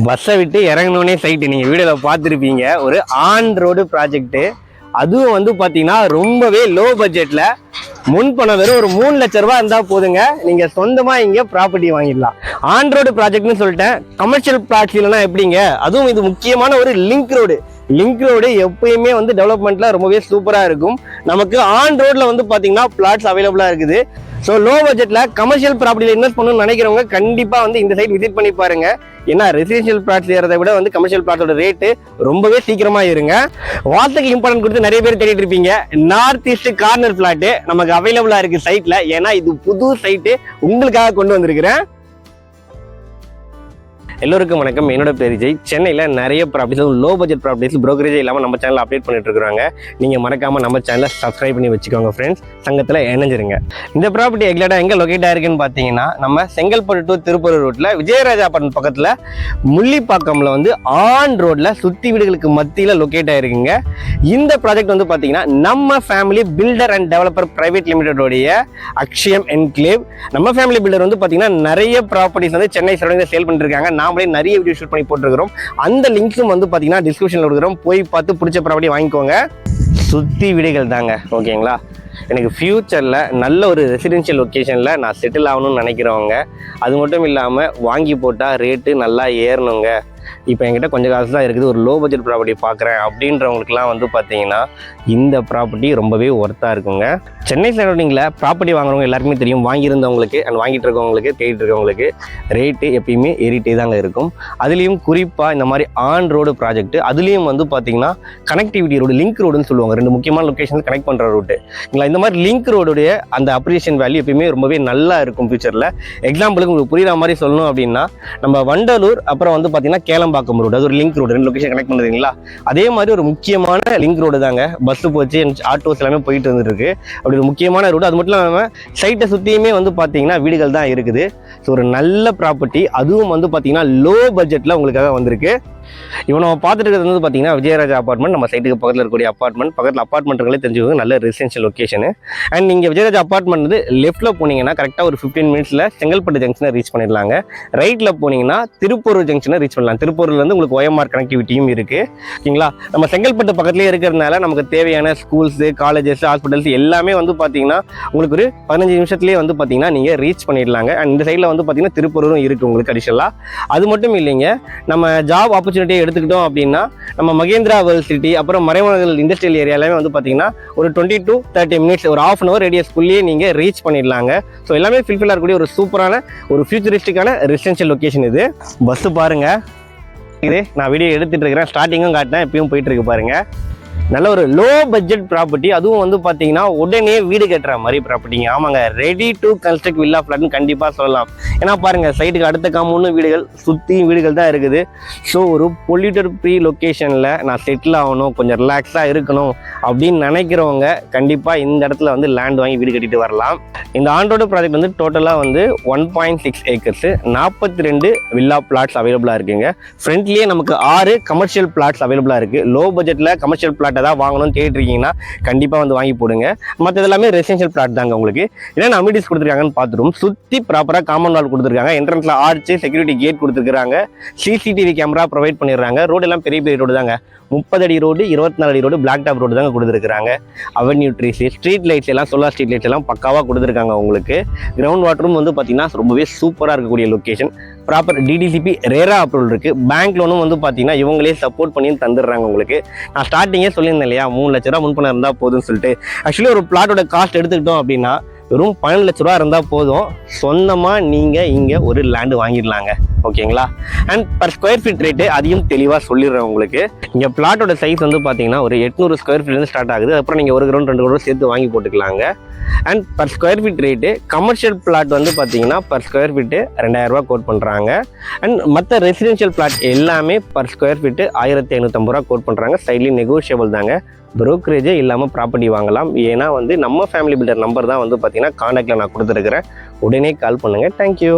பஸ்ஸை விட்டு இறங்கினோடனே சைட்டு நீங்கள் வீடியோவில் பார்த்துருப்பீங்க. ஒரு ஆன் ரோடு ப்ராஜெக்ட்டு, அதுவும் வந்து பார்த்தீங்கன்னா ரொம்பவே லோ பட்ஜெட்டில் முன்பணம் வெறும் ஒரு 3 லட்ச ரூபா இருந்தால் போதுங்க, நீங்கள் சொந்தமாக இங்கே ப்ராப்பர்ட்டி வாங்கிடலாம். ஆன் ரோடு ப்ராஜெக்ட்னு சொல்லிட்டேன். கமர்ஷியல் பிளாட்ஸ் இல்லைனா எப்படிங்க? அதுவும் இது முக்கியமான ஒரு லிங்க் ரோடு. லிங்க் ரோடு எப்பயுமே வந்து டெவலப்மெண்ட்டில் ரொம்பவே சூப்பராக இருக்கும். நமக்கு ஆன் ரோடில் வந்து பார்த்தீங்கன்னா பிளாட்ஸ் அவைலபிளாக இருக்குது. ஸோ லோ பட்ஜெட்டில் கமர்ஷியல் ப்ராப்பர்ட்டியில் இன்வெஸ்ட் பண்ணணும்னு நினைக்கிறவங்க கண்டிப்பாக வந்து இந்த சைட் விசிட் பண்ணி பாருங்க. ஏன்னா ரெசிடென்ஷியல் பிளாட்ஸ் ஏறதை விட வந்து கமர்ஷியல் பிளாட்டோட ரேட்டு ரொம்பவே சீக்கிரமாக இருங்க. வார்த்தைக்கு இம்பார்ட்டன்ட் கொடுத்து நிறைய பேர் தேடிட்டு இருப்பீங்க. நார்த் ஈஸ்ட் கார்னர் பிளாட்டு நமக்கு அவைலபிளாக இருக்குது சைட்டில். ஏன்னா இது புது சைட்டு உங்களுக்காக கொண்டு வந்திருக்கிறேன். எல்லோருக்கும் வணக்கம். என்னோட பேர் விஜய். சென்னையில் நிறைய properties low budget properties brokerage இல்லாமல் நம்ம சேனலில் அப்டேட் பண்ணிட்டு இருக்காங்க. நீங்கள் மறக்காமல் நம்ம சேனலை சப்ஸ்கிரைப் பண்ணி வச்சுக்கோங்க ஃப்ரெண்ட்ஸ். சங்கத்தில் இணைஞ்சிருங்க. இந்த ப்ராப்பர்ட்டி எக்ஸாக்டாக எங்கே லொக்கேட் ஆயிருக்குன்னு பார்த்தீங்கன்னா, நம்ம செங்கல்பட்டு டு திருப்பூர் ரோட்டில் விஜயராஜா அப்பார்ட்மெண்ட் பக்கத்தில் முள்ளிப்பாக்கம்ல வந்து ஆன் ரோட்டில் சுற்றி வீடுகளுக்கு மத்தியில் லொக்கேட் ஆயிருக்குங்க. இந்த ப்ராஜெக்ட் வந்து பார்த்தீங்கன்னா நம்ம family builder and developer private லிமிடெடோடைய அக்ஷயம் என்க்ளேவ். நம்ம ஃபேமிலி பில்டர் வந்து பார்த்தீங்கன்னா நிறைய ப்ராப்பர்ட்டிஸ் வந்து சென்னை சரௌண்டிங்கில் சேல் பண்ணிருக்காங்க. நாமளே நிறைய வீடியோ ஷூட் பண்ணி போட்டுருக்கிறோம். அந்த லிங்க்ஸும் வந்து பார்த்தீங்கன்னா டிஸ்கிரிப்ஷனில் கொடுக்குறோம். போய் பார்த்து பிடிச்ச ப்ராப்பர்ட்டி வாங்கிக்கோங்க. சுற்றி வீடுகள் தாங்க, ஓகேங்களா? எனக்கு ஃப்யூச்சரில் நல்ல ஒரு ரெசிடென்ஷியல் லொக்கேஷனில் நான் செட்டில் ஆகணும்னு நினைக்கிறவங்க, அது மட்டும் இல்லாமல் வாங்கி போட்டால் ரேட்டு நல்லா ஏறணுங்க, இப்போ என்கிட்ட கொஞ்சம் காசு தான் இருக்குது, ஒரு லோ பட்ஜெட் ப்ராப்பர்ட்டி பார்க்குறேன் அப்படின்றவங்களுக்குலாம் வந்து பார்த்தீங்கன்னா இந்த ப்ராப்பர்ட்டி ரொம்பவே ஒர்த்தாக இருக்குங்க. சென்னை சரௌண்டிங்கில் ப்ராப்பர்ட்டி வாங்குறவங்க எல்லாருக்குமே தெரியும். வாங்கியிருந்தவங்களுக்கு அண்ட் வாங்கிட்டு இருக்கவங்களுக்கு, தேடிட்டு இருக்கவங்களுக்கு ரேட்டு எப்பயுமே ஏறிட்டே தாங்க இருக்கும். அதுலேயும் குறிப்பாக இந்த மாதிரி ஆன் ரோடு ப்ராஜெக்ட், அதுலேயும் வந்து பார்த்தீங்கன்னா கனெக்டிவிட்டி ரோடு, லிங்க் ரோடுன்னு சொல்லுவாங்க. 2 முக்கியமான லொக்கேஷன் கனெக்ட் பண்ணுற ரூட்டு. இந்த மாதிரி லிங்க் ரோடுடைய அந்த அப்ரிசியேஷன் வேல்யூ எப்பயுமே ரொம்பவே நல்லா இருக்கும் ஃபியூச்சரில். எக்ஸாம்பிளுக்கு உங்களுக்கு புரியுற மாதிரி சொல்லணும் அப்படின்னா, நம்ம வண்டலூர் அப்புறம் வந்து பார்த்தீங்கன்னா கேளம்பாக்கம் ரோடு, அது ஒரு லிங்க் ரோடு, 2 லொக்கேஷன் கனெக்ட் பண்ணுறீங்களா? அதே மாதிரி ஒரு முக்கியமான லிங்க் ரோடு தாங்க. பஸ் போச்சு, ஆட்டோஸ் எல்லாமே போயிட்டு வந்துருக்கு. அப்படி ஒரு முக்கியமான ரோடு. அது மட்டும் இல்லாமல் சைட்டை சுற்றியுமே வந்து பார்த்தீங்கன்னா வீடுகள் தான் இருக்குது. ஸோ ஒரு நல்ல ப்ராப்பர்ட்டி, அதுவும் வந்து பார்த்தீங்கன்னா லோ பட்ஜெட்டில் உங்களுக்காக வந்திருக்கு. இப்போ நம்ம பார்த்துட்டு இருக்கிறது வந்து பார்த்தீங்கன்னா விஜயராஜா அப்பார்ட்மெண்ட். நம்ம சைட்டுக்கு பக்கத்தில் இருக்கக்கூடிய அப்பார்ட்மெண்ட். பக்கத்தில் அப்பார்ட்மெண்ட்டுகளே தெரிஞ்சுக்கோங்க, நல்ல ரெசிடென்ஷியல் லொக்கேஷன். அண்ட் நீங்கள் விஜயராஜா அப்பார்ட்மெண்ட் வந்து லெஃப்ட்டில் போனீங்கன்னா கரெக்டாக ஒரு 15 மினிட்ஸில் செங்கல்பட்டு ஜங்ஷனை ரீச் பண்ணிடலாங்க. ரைட்டில் போனீங்கன்னா திருப்பூர் ஜங்ஷனை ரீச் பண்ணலாம். திருப்பூர்லேருந்து உங்களுக்கு OMR கனெக்டிவிட்டியும் இருக்குது, ஓகேங்களா? நம்ம செங்கல்பட்டு பக்கத்துலேயே இருக்கிறதுனால நமக்கு தேவையான ஸ்கூல்ஸு, காலேஜஸ், ஹாஸ்பிட்டல்ஸ் எல்லாமே வந்து பார்த்தீங்கன்னா உங்களுக்கு ஒரு 15 நிமிஷத்துலேயே வந்து பார்த்தீங்கன்னா நீங்கள் ரீச் பண்ணிடலாங்க. அண்ட் இந்த சைடில் வந்து பார்த்தீங்கன்னா திருப்பூரும் இருக்குது உங்களுக்கு அடிஷனலாக. அது மட்டும் இல்லைங்க, நம்ம ஜாப் ஆப்பர்ச்சுனிட்டியை எடுத்துக்கிட்டோம் அப்படின்னா நம்ம மகேந்திரா வேர்ல்ட் சிட்டி அப்புறம் மறைமலர்கள் இண்டஸ்ட்ரியல் ஏரியா எல்லாமே வந்து பார்த்தீங்கன்னா ஒரு 20 to 30 மினிட்ஸ், ஒரு ½ hour ரேடியஸ்குள்ளேயே நீங்கள் ரீச் பண்ணிடலாங்க. ஸோ எல்லாமே ஃபில்ஃபில் ஆகக்கூடிய ஒரு சூப்பரான ஒரு ஃபியூச்சரிஸ்டிக்கான ரெசிடென்ஷியல் லொக்கேஷன் இது. பஸ்ஸு பாருங்க, இது நான் வீடியோ எடுத்துட்டு இருக்கிறேன், ஸ்டார்டிங்கும் காட்டினேன், எப்பயும் போயிட்டு இருக்கு பாருங்க. நல்ல ஒரு லோ பட்ஜெட் ப்ராப்பர்ட்டி, அதுவும் வந்து பார்த்தீங்கன்னா உடனே வீடு கட்டுற மாதிரி ப்ராப்பர்ட்டிங்க. ஆமாங்க, ரெடி டு கன்ஸ்ட்ரக்ட் வில்லா ஃப்ளாட்னு கண்டிப்பாக சொல்லலாம். ஏன்னா பாருங்கள், சைட்டுக்கு அடுத்த காம்பவுண்டு வீடுகள், சுற்றியும் வீடுகள் தான் இருக்குது. ஸோ ஒரு பொல்யூட்டட் ஃப்ரீ லொக்கேஷனில் நான் செட்டில் ஆகணும், கொஞ்சம் ரிலாக்ஸாக இருக்கணும் அப்படின்னு நினைக்கிறவங்க கண்டிப்பாக இந்த இடத்துல வந்து லேண்ட் வாங்கி வீடு கட்டிட்டு வரலாம். இந்த ஆன் ரோடு ப்ராஜெக்ட் வந்து டோட்டலாக வந்து 1.6 ஏக்கர்ஸ், 42 வில்லா பிளாட்ஸ் அவைலபிளாக இருக்குங்க. ஃப்ரண்ட்லேயே நமக்கு 6 கமர்ஷியல் பிளாட்ஸ் அவைலபிளாக இருக்குது. லோ பட்ஜெட்டில் கமர்ஷியல் பிளாட் ஏதாவது வாங்கணும்னு கேட்டிருக்கீங்கன்னா கண்டிப்பாக வந்து வாங்கி போடுங்க. மற்ற எல்லாமே ரெசிடென்ஷியல் பிளாட் தாங்க. உங்களுக்கு என்னென்ன அமினிட்டிஸ் கொடுத்துருக்காங்கன்னு பார்த்துருவோம். சுற்றி ப்ராப்பராக காம்பவுண்ட் வால் கொடுத்துருக்காங்க, என்ட்ரன்ஸில் ஆர்ச், செக்யூரிட்டி கேட் கொடுத்துருக்காங்க, CCTV கேமரா ப்ரொவைட் பண்ணிடுறாங்க. ரோடு எல்லாம் பெரிய பெரிய ரோடு தாங்க, 30 அடி ரோடு, 24 அடி ரோடு, பிளாக் டாப் ரோடு தாங்க கொடுத்துருக்காங்க. அவென்யூ ட்ரீஸ், ஸ்ட்ரீட் லைட்ஸ் எல்லாம், சோலார் ஸ்ட்ரீட் லைட்ஸ் எல்லாம் பக்காவாக கொடுத்துருக்காங்க உங்களுக்கு. கிரவுண்ட் வாட்டரும் வந்து பார்த்தீங்கன்னா ரொம்பவே சூப்பராக இருக்கக்கூடிய location. Proper DDCP RERA approval இருக்குது. பேங்க் லோனும் வந்து பார்த்தீங்கன்னா இவங்களே சப்போர்ட் பண்ணி தந்துடுறாங்க உங்களுக்கு. நான் ஸ்டார்டிங்கே சொல்லியிருந்தேன் இல்லையா, 3 லட்ச ரூபா முன்பணம் இருந்தால் போதும்னு சொல்லிட்டு. ஆக்சுவலி ஒரு பிளாட்டோட காஸ்ட் எடுத்துக்கிட்டோம் அப்படின்னா வெறும் 12 லட்ச ரூபா இருந்தால் போதும், சொந்தமாக நீங்கள் இங்கே ஒரு லேண்டு வாங்கிடலாங்க, ஓகேங்களா? And per square feet rate அதையும் தெளிவாக சொல்லிடுறேன் உங்களுக்கு. இங்கே பிளாட்டோட சைஸ் வந்து பார்த்தீங்கன்னா ஒரு 800 ஸ்கொயர் ஃபீட்லேருந்து ஸ்டார்ட் ஆகுது. அப்புறம் நீங்கள் 1 கிரவுண்ட் 2 கிரவுண்ட் சேர்த்து வாங்கி போட்டுக்கலாங்க. And per square feet rate commercial plot வந்து பார்த்தீங்கன்னா பர் ஸ்கொயர் ஃபீட்டு 2000 ரூபா கோட் பண்ணுறாங்க. அண்ட் மற்ற ரெசிடென்ஷியல் பிளாட் எல்லாமே பர் ஸ்கொயர் ஃபீட்டு 1550 ரூபா கோட் பண்ணுறாங்க. சைட்லேயும் நெகோஷியபிள் தாங்க. ப்ரோக்கரேஜே இல்லாமல் ப்ராப்பர்ட்டி வாங்கலாம். ஏன்னா வந்து நம்ம ஃபேமிலி பில்டர் நம்பர் தான் வந்து பார்த்தீங்கன்னா காண்டாக்டில் நான் கொடுத்துருக்கிறேன். உடனே கால் பண்ணுங்கள். தேங்க்யூ.